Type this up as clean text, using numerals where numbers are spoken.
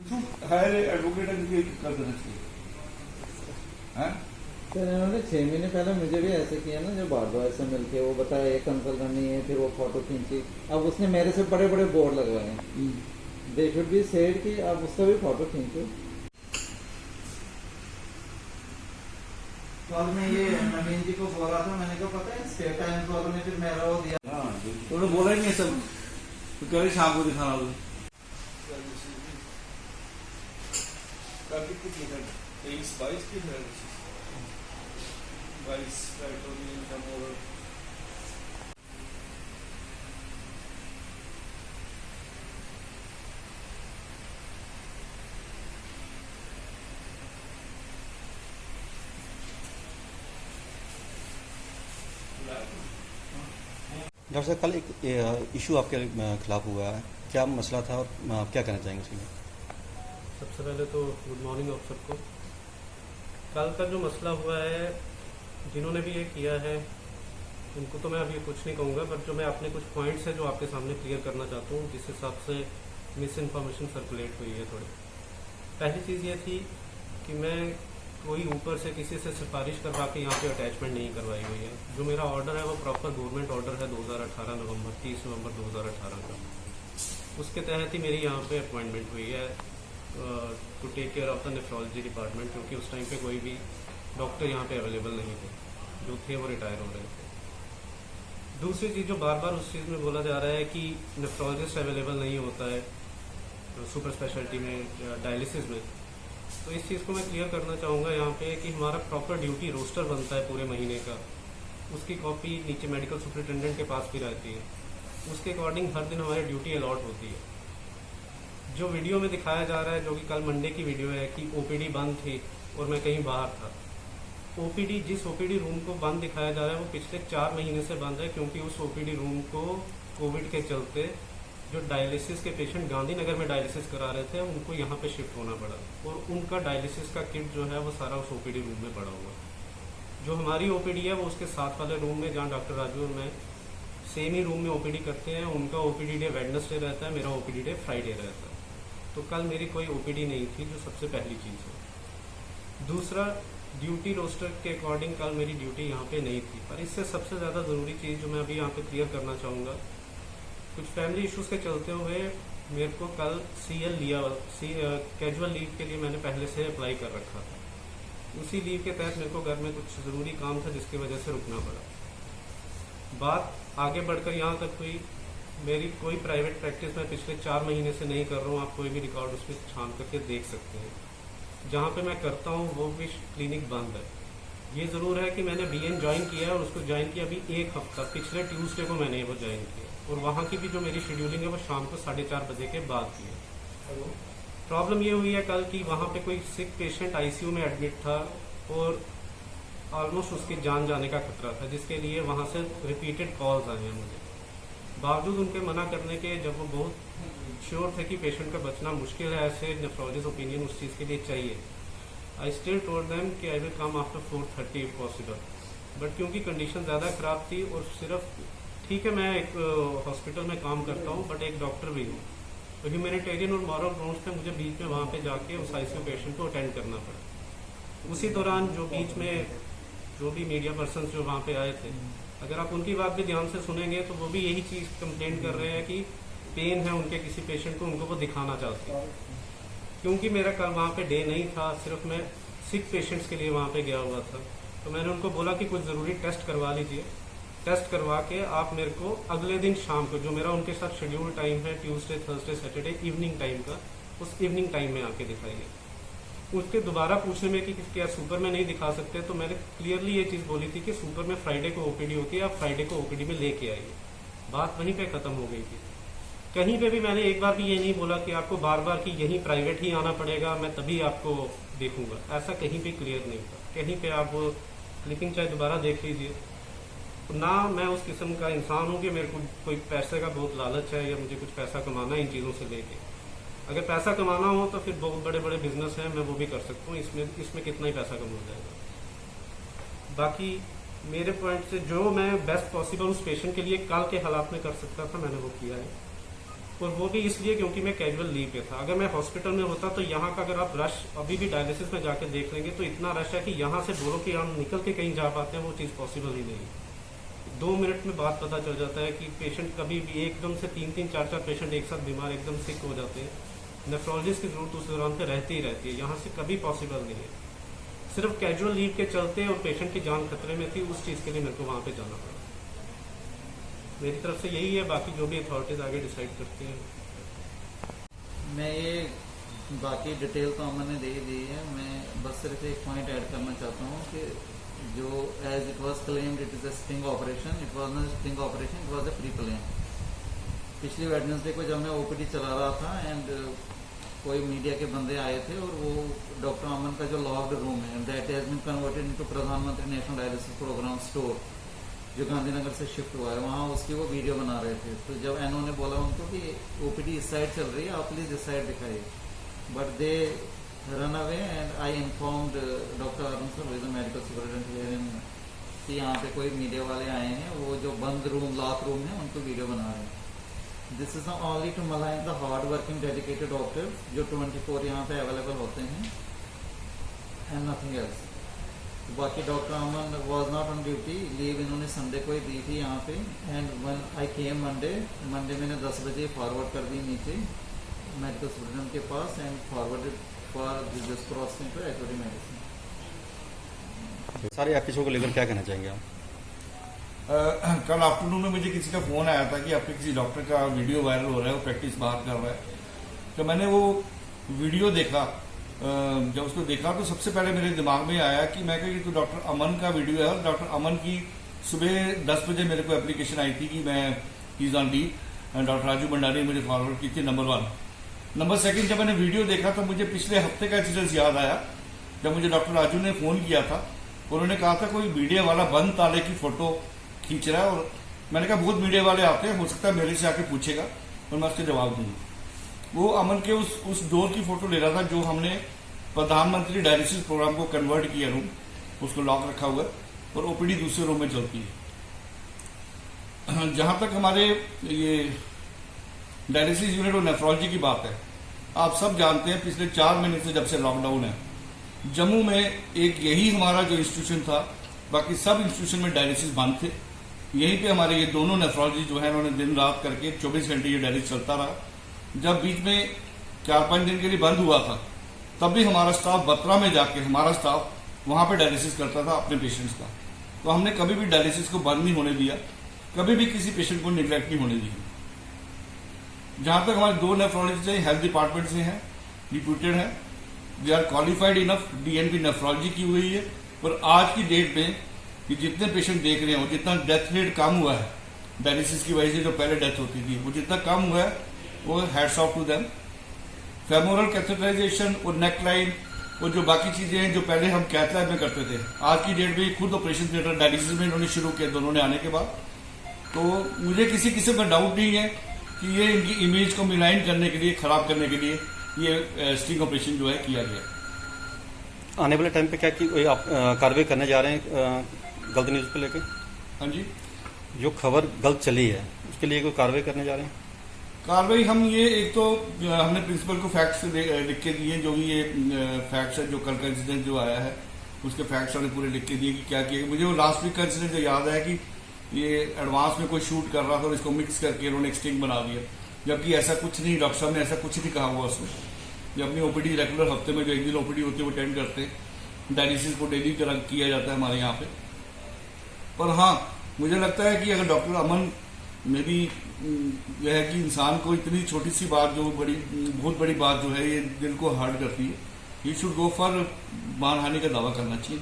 Higher advocate कर देना चाहिए। हाँ? सर इन्होंने 6 महीने पहले मुझे भी ऐसे किया ना, जो भारद्वाज से मिलके वो बताया ये कंसल्ट करनी है, फिर वो फोटो खींची। अब उसने मेरे से बड़े बड़े बोर्ड लगवाए हैं, दे शुड बी सेड कि आप उसका भी फोटो खींचो। कल मैं ये नवीन जी को बोला था, मैंने कहा पता है स्टेट टाइम्स वालों ने फिर मेरा वो दिया। हाँ, उन्होंने बोला ही नहीं सब, तो कह रहे शाम को दिखाना होगा। काफी कुछ लिखा है 23-22 की है 22 राइटोरियन कमोर। डॉक्टर साहब, कल एक इशू आपके खिलाफ हुआ है, क्या मसला था और आप क्या कहना चाहेंगे उसमें? सबसे पहले तो गुड मॉर्निंग आप सबको। कल का जो मसला हुआ है, जिन्होंने भी ये किया है उनको तो मैं अभी कुछ नहीं कहूँगा, बट जो मैं अपने कुछ पॉइंट्स हैं जो आपके सामने क्लियर करना चाहता हूँ, जिस हिसाब से मिस इन्फॉर्मेशन सर्कुलेट हुई है थोड़ी। पहली चीज़ ये थी कि मैं कोई ऊपर से किसी से सिफारिश करवा के यहाँ पे अटैचमेंट नहीं करवाई हुई है। जो मेरा ऑर्डर है वो प्रॉपर गवर्नमेंट ऑर्डर है 2018 नवंबर 30 नवंबर 2018 का। उसके तहत ही मेरी यहाँ पे अपॉइंटमेंट हुई है to take care of the nephrology department, क्योंकि उस टाइम पे कोई भी डॉक्टर यहाँ पे अवेलेबल नहीं थे, जो थे वो रिटायर हो रहे थे। दूसरी चीज़ जो बार बार उस चीज़ में बोला जा रहा है कि नेफ्रोलॉजिस्ट अवेलेबल नहीं होता है सुपर स्पेशलिटी में, डायलिसिस में, तो इस चीज़ को मैं क्लियर करना चाहूँगा यहाँ पे कि हमारा प्रॉपर ड्यूटी रोस्टर बनता है पूरे महीने का, उसकी कॉपी नीचे मेडिकल सुपरिटेंडेंट के पास भी रहती है, उसके अकॉर्डिंग हर दिन हमारी ड्यूटी अलॉट होती है। जो वीडियो में दिखाया जा रहा है, जो कि कल मंडे की वीडियो है कि ओपीडी बंद थी और मैं कहीं बाहर था, ओपीडी जिस ओपीडी रूम को बंद दिखाया जा रहा है वो पिछले 4 महीने से बंद है, क्योंकि उस ओपीडी रूम को कोविड के चलते जो डायलिसिस के पेशेंट गांधीनगर में डायलिसिस करा रहे थे उनको यहाँ पे शिफ्ट होना पड़ा, और उनका डायलिसिस का किट जो है वो सारा उस ओपीडी रूम में पड़ा हुआ। जो हमारी ओपीडी है वो उसके साथ वाले रूम में, जहाँ डॉक्टर राजू और मैं सेम ही रूम में ओपीडी करते हैं, उनका ओपीडी डे वेडनेसडे रहता है, मेरा ओपीडी डे फ्राइडे रहता है। तो कल मेरी कोई ओपीडी नहीं थी, जो सबसे पहली चीज़ है। दूसरा, ड्यूटी रोस्टर के अकॉर्डिंग कल मेरी ड्यूटी यहाँ पे नहीं थी, पर इससे सबसे ज़्यादा ज़रूरी चीज़ जो मैं अभी यहाँ पे क्लियर करना चाहूँगा, कुछ फैमिली इश्यूज़ के चलते हुए मेरे को कल CL लिया, कैजुअल लीव के लिए मैंने पहले से अप्लाई कर रखा था। उसी लीव के तहत मेरे को घर में कुछ ज़रूरी काम था जिसकी वजह से रुकना पड़ा। बात आगे बढ़कर यहाँ तक हुई, मेरी कोई प्राइवेट प्रैक्टिस मैं पिछले 4 महीने से नहीं कर रहा हूँ, आप कोई भी रिकॉर्ड उसमें छान करके देख सकते हैं। जहाँ पे मैं करता हूँ वो भी क्लिनिक बंद है। ये ज़रूर है कि मैंने BN ज्वाइन किया है और उसको ज्वाइन किया अभी 1 हफ्ता, पिछले ट्यूसडे को मैंने वो ज्वाइन किया, और वहाँ की भी जो मेरी शेड्यूलिंग है वो शाम को 4:30 बजे के बाद की है। प्रॉब्लम ये हुई है कल कि वहाँ पे कोई सिक पेशेंट ICU में एडमिट था और ऑलमोस्ट उसकी जान जाने का खतरा था, जिसके लिए वहाँ से रिपीटेड कॉल्स आए हैं मुझे। बावजूद उनके मना करने के, जब वो बहुत श्योर थे कि पेशेंट का बचना मुश्किल है, ऐसे नेफ्रोलॉजिस्ट ओपिनियन उस चीज़ के लिए चाहिए, आई स्टिल टोल्ड देम कि I will come after 4:30 if possible. But क्योंकि कंडीशन ज़्यादा ख़राब थी, और सिर्फ ठीक है मैं एक हॉस्पिटल में काम करता हूँ बट एक डॉक्टर भी हूँ, तो ह्यूमैनिटेरियन और मॉरल ग्राउंड्स पे मुझे बीच में वहाँ पे जाके उस ICU पेशेंट को अटेंड करना पड़ा। उसी दौरान जो बीच में जो भी मीडिया पर्सन जो वहाँ पे आए थे, अगर आप उनकी बात भी ध्यान से सुनेंगे तो वो भी यही चीज़ कंप्लेंट कर रहे हैं कि पेन है उनके किसी पेशेंट को, उनको वो दिखाना चाहते हैं। क्योंकि मेरा कल वहाँ पे डे नहीं था, सिर्फ मैं सिक पेशेंट्स के लिए वहाँ पे गया हुआ था, तो मैंने उनको बोला कि कुछ ज़रूरी टेस्ट करवा लीजिए, टेस्ट करवा के आप मेरे को अगले दिन शाम को, जो मेरा उनके साथ शेड्यूल टाइम है Tuesday Thursday Saturday evening time का, उस इवनिंग टाइम में आके दिखाइए। उसके दोबारा पूछने में कि क्या सुपर में नहीं दिखा सकते, तो मैंने क्लियरली ये चीज़ बोली थी कि सुपर में फ्राइडे को OPD होती है, आप फ्राइडे को OPD में लेके आइए। बात वहीं पे ख़त्म हो गई थी। कहीं पे भी मैंने एक बार भी ये नहीं बोला कि आपको बार बार कि यहीं प्राइवेट ही आना पड़ेगा, मैं तभी आपको देखूंगा, ऐसा कहीं भी क्लियर नहीं था। कहीं पे आप वो क्लिपिंग चाहे दोबारा देख लीजिए। तो ना मैं उस किस्म का इंसान हूँ कि मेरे को कोई पैसे का बहुत लालच है या मुझे कुछ पैसा कमाना है इन चीज़ों से लेके। अगर पैसा कमाना हो तो फिर बहुत बड़े बड़े बिजनेस हैं, मैं वो भी कर सकता हूँ, इसमें कितना ही पैसा कम हो जाएगा। बाकी मेरे पॉइंट से जो मैं बेस्ट पॉसिबल उस पेशेंट के लिए कल के हालात में कर सकता था, मैंने वो किया है। और वो भी इसलिए क्योंकि मैं कैजुअल लीव पे था। अगर मैं हॉस्पिटल में होता तो यहाँ का अगर आप रश अभी भी डायलिसिस में जाके देख लेंगे तो इतना रश है कि यहाँ से बोलो कि हम निकल के कहीं जा पाते हैं, वो चीज़ पॉसिबल ही नहीं। 2 मिनट में बात पता चल जाता है कि पेशेंट कभी भी एकदम से 3-3, 4-4 पेशेंट एक साथ बीमार एकदम सिक हो जाते हैं। नेफ्रोलॉजिस्ट की जरूरत उस दौरान पे रहती ही रहती है, यहाँ से कभी पॉसिबल नहीं है। सिर्फ कैजुअल लीव के चलते और पेशेंट की जान खतरे में थी, उस चीज़ के लिए मेरे को वहाँ पे जाना पड़ा। मेरी तरफ से यही है, बाकी जो भी अथॉरिटीज आगे डिसाइड करती हैं। मैं ये बाकी डिटेल तो अमन ने दे ही दी है। मैं बस सिर्फ एक पॉइंट ऐड करना चाहता हूँ कि जो as it was claimed it is a sting operation, it was not sting operation, it was a pre plan. पिछली वेडनेसडे को जब मैं ओपीडी चला रहा था एंड कोई मीडिया के बंदे आए थे और वो डॉक्टर अमन का जो लॉक्ड रूम है that has been converted into Pradhan Mantri national dialysis programme store जो गांधीनगर से शिफ्ट हुआ है, वहाँ उसकी वो वीडियो बना रहे थे। तो जब एनओ ने बोला उनको कि ओपीडी इस साइड चल रही है, आप प्लीज इस साइड दिखाइए, but they run away and I informed doctor Arun sir with medical superintendent कि यहाँ पे कोई मीडिया वाले आए हैं, वो जो बंद रूम लॉक रूम है उनको वीडियो बना रहे हैं। This is only to malign the hard working dedicated doctors जो 24 यहाँ पे अवेलेबल होते हैं एंड नथिंग एल्स। बाकी doctor Aman was not on duty, leave इन्होंने संडे को ही दी थी यहाँ पे and when I came Monday मैंने 10 बजे फॉरवर्ड कर दी नीचे मेडिकल सुपरिटेंडेंट के पास and forwarded for this processing to HOD medicine. सारे एपिसोड को लेकर क्या कहना चाहेंगे आप? कल आफ्टरनून में मुझे किसी का फोन आया था कि आपके किसी डॉक्टर का वीडियो वायरल हो रहा है, वो प्रैक्टिस बाहर कर रहा है। तो मैंने वो वीडियो देखा, जब उसको देखा तो सबसे पहले मेरे दिमाग में आया कि मैं कही तो डॉक्टर अमन का वीडियो है और डॉक्टर अमन की सुबह 10 बजे मेरे को एप्लीकेशन आई थी कि मैं is on leave and doctor Raju Bhandari ने मुझे फॉरवर्ड की थी, नंबर 1। नंबर 2 जब मैंने वीडियो देखा तो मुझे पिछले हफ्ते का इंसिडेंस याद आया जब मुझे डॉक्टर राजू ने फोन किया था। उन्होंने कहा था कोई मीडिया वाला बंद ताले की फोटो खींच रहा है और मैंने कहा बहुत मीडिया वाले आते हैं, हो सकता है मेरे से आके पूछेगा और मैं उसके जवाब दूंगा। वो अमन के उस डोर की फोटो ले रहा था जो हमने प्रधानमंत्री डायलिसिस प्रोग्राम को कन्वर्ट किया रूम, उसको लॉक रखा हुआ है और ओपीडी दूसरे रूम में चलती है। जहां तक हमारे ये डायलिसिस यूनिट और नेफ्रोलॉजी की बात है, आप सब जानते हैं पिछले 4 महीने से जब से लॉकडाउन है, जम्मू में एक यही हमारा जो इंस्टीट्यूशन था, बाकी सब इंस्टीट्यूशन में डायलिसिस बंद थे। यहीं पे हमारे ये दोनों नेफ्रोलॉजी जो है उन्होंने दिन रात करके 24 घंटे ये डायलिसिस चलता रहा। जब बीच में 4-5 दिन के लिए बंद हुआ था तब भी हमारा स्टाफ बत्रा में जाके हमारा स्टाफ वहां पे डायलिसिस करता था अपने पेशेंट्स का। तो हमने कभी भी डायलिसिस को बंद नहीं होने दिया, कभी भी किसी पेशेंट को निगलेक्ट नहीं होने दिया। जहां तक हमारे 2 नेफ्रोलॉजिस्ट हैं, हेल्थ डिपार्टमेंट से हैं, डिप्यूटेड हैं, they are qualified enough, DNB nephrology की हुई है। और आज की डेट में कि जितने पेशेंट देख रहे हो, जितना डेथ रेट कम हुआ है डायलिसिस की वजह से, जो पहले डेथ होती थी वो जितना कम हुआ है, वो hats off to them. Femoral catheterisation और नेक लाइन और जो बाकी चीजें हैं जो पहले हम कैथ लैब में करते थे, आज की डेट में खुद ऑपरेशन थिएटर डायलिसिस में इन्होंने शुरू किया दोनों ने आने के बाद। तो मुझे किसी किस्म का डाउट नहीं है कि ये इनकी इमेज को मिलाइन करने के लिए, खराब करने के लिए ये स्टिंग ऑपरेशन जो है किया गया। आने वाले टाइम पे क्या कि आप कार्रवाई करने जा रहे हैं गलत न्यूज़ पे लेके? हाँ जी, जो खबर गलत चली है उसके लिए कोई कार्रवाई करने जा रहे हैं? कार्रवाई हम ये एक तो हमने प्रिंसिपल को फैक्ट्स लिख के दिए, जो भी ये फैक्ट्स है, जो कल का इंसिडेंट जो आया है उसके फैक्ट्स हमने पूरे लिख के दिए कि क्या किया। मुझे वो लास्ट वीक का इंसिडेंट जो याद है कि ये एडवांस में कोई शूट कर रहा था और इसको मिक्स करके उन्होंने एक स्टिंग बना दिया, जबकि ऐसा कुछ नहीं, डॉक्टर साहब ने ऐसा कुछ नहीं कहा हुआ उसमें। जो अपनी ओपीडी रेगुलर हफ्ते में जो 1 दिन ओपीडी होती है वो अटेंड करते हैं, डायलिसिस को डेली किया जाता है हमारे यहाँ पे। पर हाँ, मुझे लगता है कि अगर डॉक्टर अमन में भी यह है कि इंसान को इतनी छोटी सी बात जो बहुत बड़ी बात जो है ये दिल को हर्ट करती है, ही शुड गो फॉर मानहानि का दावा करना चाहिए।